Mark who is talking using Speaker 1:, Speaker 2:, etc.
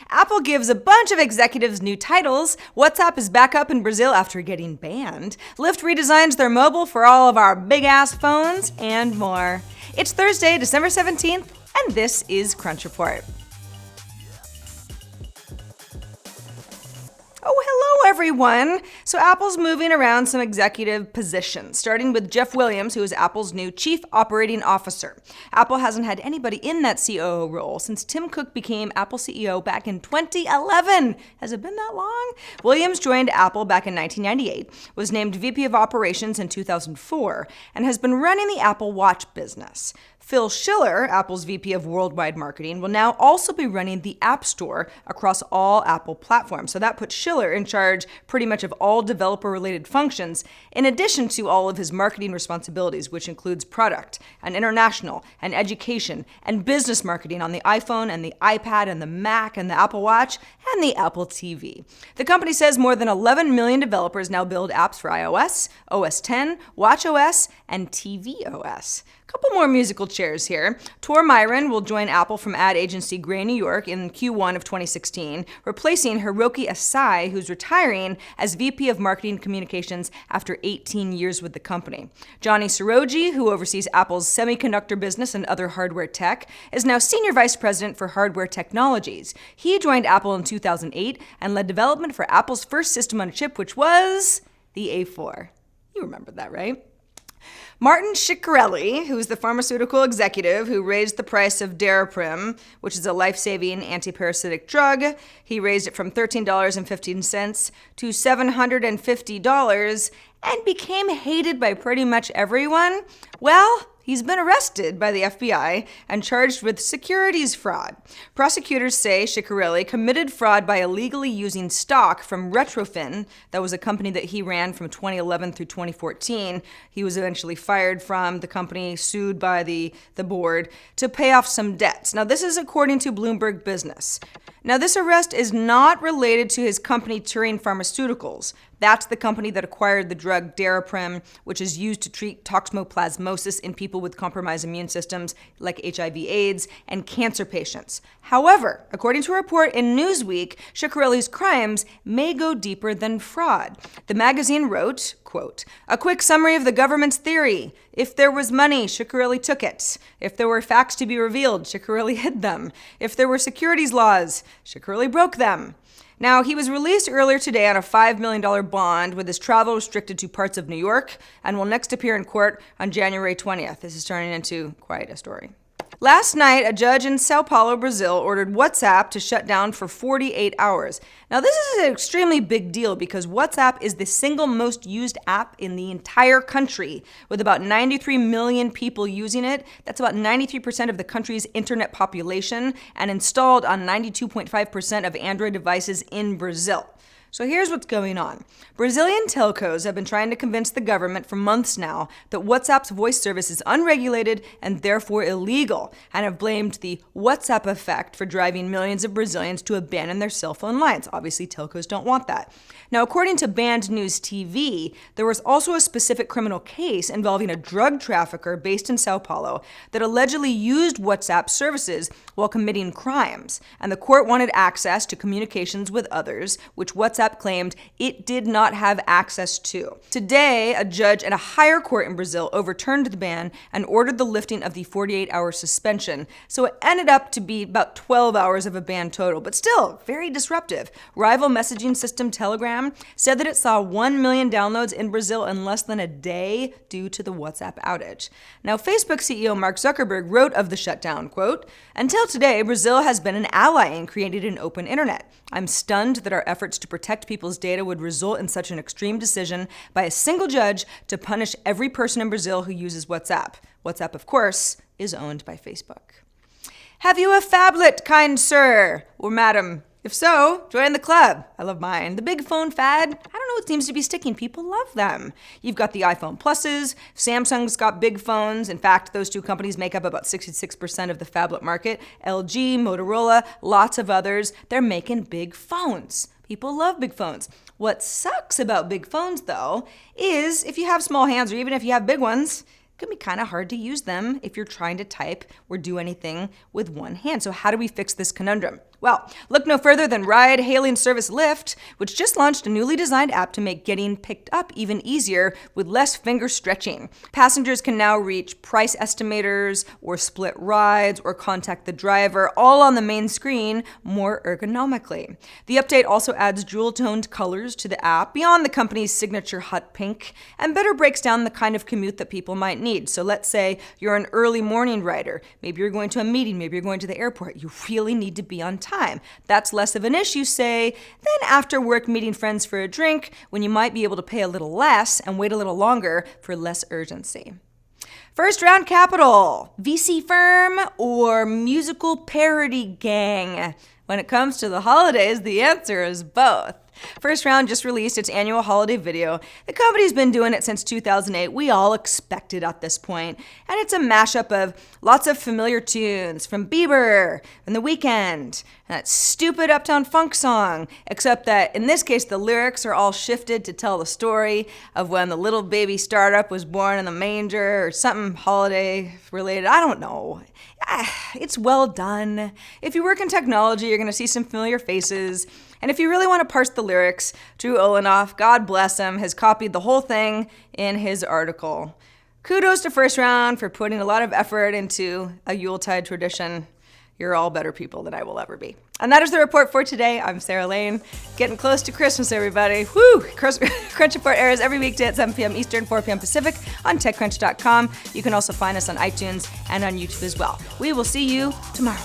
Speaker 1: Apple gives a bunch of executives new titles. WhatsApp is back up in Brazil after getting banned. LYFT redesigns their mobile for all of our big-ass phones, and more. It's Thursday, December 17th, and this is Crunch Report. Oh, hello, everyone. So Apple's moving around some executive positions, starting with Jeff Williams, who is Apple's new Chief Operating Officer. Apple hasn't had anybody in that COO role since Tim Cook became Apple CEO back in 2011. Has it been that long? Williams joined Apple back in 1998, was named VP of Operations in 2004, and has been running the Apple Watch business. Phil Schiller, Apple's VP of Worldwide Marketing, will now also be running the App Store across all Apple platforms. So that puts Schiller in charge pretty much of all developer-related functions, in addition to all of his marketing responsibilities, which includes product and international and education and business marketing on the iPhone and the iPad and the Mac and the Apple Watch and the Apple TV. The company says more than 11 million developers now build apps for iOS, OS X, watchOS, and tvOS. Couple more musical chairs here. Tor Myron will join Apple from ad agency Gray New York in Q1 of 2016, replacing Hiroki Asai, who's retiring as VP of Marketing Communications after 18 years with the company. Johnny Soroji, who oversees Apple's semiconductor business and other hardware tech, is now Senior Vice President for Hardware Technologies. He joined Apple in 2008 and led development for Apple's first system on a chip, which was the A4. You remember that, right? Martin Shkreli, who's the pharmaceutical executive who raised the price of Daraprim, which is a life-saving antiparasitic drug. He raised it from $13.15 to $750 and became hated by pretty much everyone. Well, he's been arrested by the FBI and charged with securities fraud. Prosecutors say Shkreli committed fraud by illegally using stock from Retrofin. That was a company that he ran from 2011 through 2014. He was eventually fired from the company, sued by the board to pay off some debts. Now, this is according to Bloomberg Business. Now, this arrest is not related to his company Turing Pharmaceuticals. That's the company that acquired the drug Daraprim, which is used to treat toxoplasmosis in people with compromised immune systems like HIV/AIDS and cancer patients. However, according to a report in Newsweek, Shkreli's crimes may go deeper than fraud. The magazine wrote, quote, "A quick summary of the government's theory. If there was money, Shkreli took it. If there were facts to be revealed, Shkreli hid them. If there were securities laws, Shkreli broke them." Now, he was released earlier today on a $5 million bond with his travel restricted to parts of New York and will next appear in court on January 20th. This is turning into quite a story. Last night, a judge in Sao Paulo, Brazil, ordered WhatsApp to shut down for 48 hours. Now, this is an extremely big deal because WhatsApp is the single most used app in the entire country, with about 93 million people using it. That's about 93% of the country's internet population and installed on 92.5% of Android devices in Brazil. So here's what's going on. Brazilian telcos have been trying to convince the government for months now that WhatsApp's voice service is unregulated and therefore illegal, and have blamed the WhatsApp effect for driving millions of Brazilians to abandon their cell phone lines. Obviously, telcos don't want that. Now, according to Band News TV, there was also a specific criminal case involving a drug trafficker based in Sao Paulo that allegedly used WhatsApp services while committing crimes, and the court wanted access to communications with others, which WhatsApp claimed it did not have access to. Today, a judge at a higher court in Brazil overturned the ban and ordered the lifting of the 48-hour suspension, so it ended up to be about 12 hours of a ban total, but still very disruptive. Rival messaging system Telegram said that it saw 1 million downloads in Brazil in less than a day due to the WhatsApp outage. Now, Facebook CEO Mark Zuckerberg wrote of the shutdown, quote, "Until today, Brazil has been an ally in creating an open internet. I'm stunned that our efforts to protect people's data would result in such an extreme decision by a single judge to punish every person in Brazil who uses WhatsApp." WhatsApp, of course, is owned by Facebook. Have you a phablet, kind sir or madam? If so, join the club. I love mine. The big phone fad, I don't know what seems to be sticking. People love them. You've got the iPhone Pluses. Samsung's got big phones. In fact, those two companies make up about 66% of the phablet market. LG, Motorola, lots of others. They're making big phones. People love big phones. What sucks about big phones, though, is if you have small hands or even if you have big ones, it can be kind of hard to use them if you're trying to type or do anything with one hand. So how do we fix this conundrum? Well, look no further than ride-hailing service LYFT, which just launched a newly designed app to make getting picked up even easier with less finger stretching. Passengers can now reach price estimators or split rides or contact the driver all on the main screen more ergonomically. The update also adds jewel-toned colors to the app beyond the company's signature hot pink and better breaks down the kind of commute that people might need. So let's say you're an early morning rider. Maybe you're going to a meeting, maybe you're going to the airport. You really need to be on time. That's less of an issue, say, than after work meeting friends for a drink when you might be able to pay a little less and wait a little longer for less urgency. First round capital, VC firm or musical parody gang? When it comes to the holidays, the answer is both. First Round just released its annual holiday video. The company's been doing it since 2008. We all expect it at this point. And it's a mashup of lots of familiar tunes from Bieber and The Weeknd, and that stupid Uptown Funk song, except that in this case the lyrics are all shifted to tell the story of when the little baby startup was born in the manger or something holiday related. I don't know. It's well done. If you work in technology, you're going to see some familiar faces. And if you really want to parse the lyrics, Drew Olenoff, God bless him, has copied the whole thing in his article. Kudos to First Round for putting a lot of effort into a Yuletide tradition. You're all better people than I will ever be. And that is the report for today. I'm Sarah Lane. Getting close to Christmas, everybody. Woo! Crunch Report airs every weekday at 7 p.m. Eastern, 4 p.m. Pacific on TechCrunch.com. You can also find us on iTunes and on YouTube as well. We will see you tomorrow.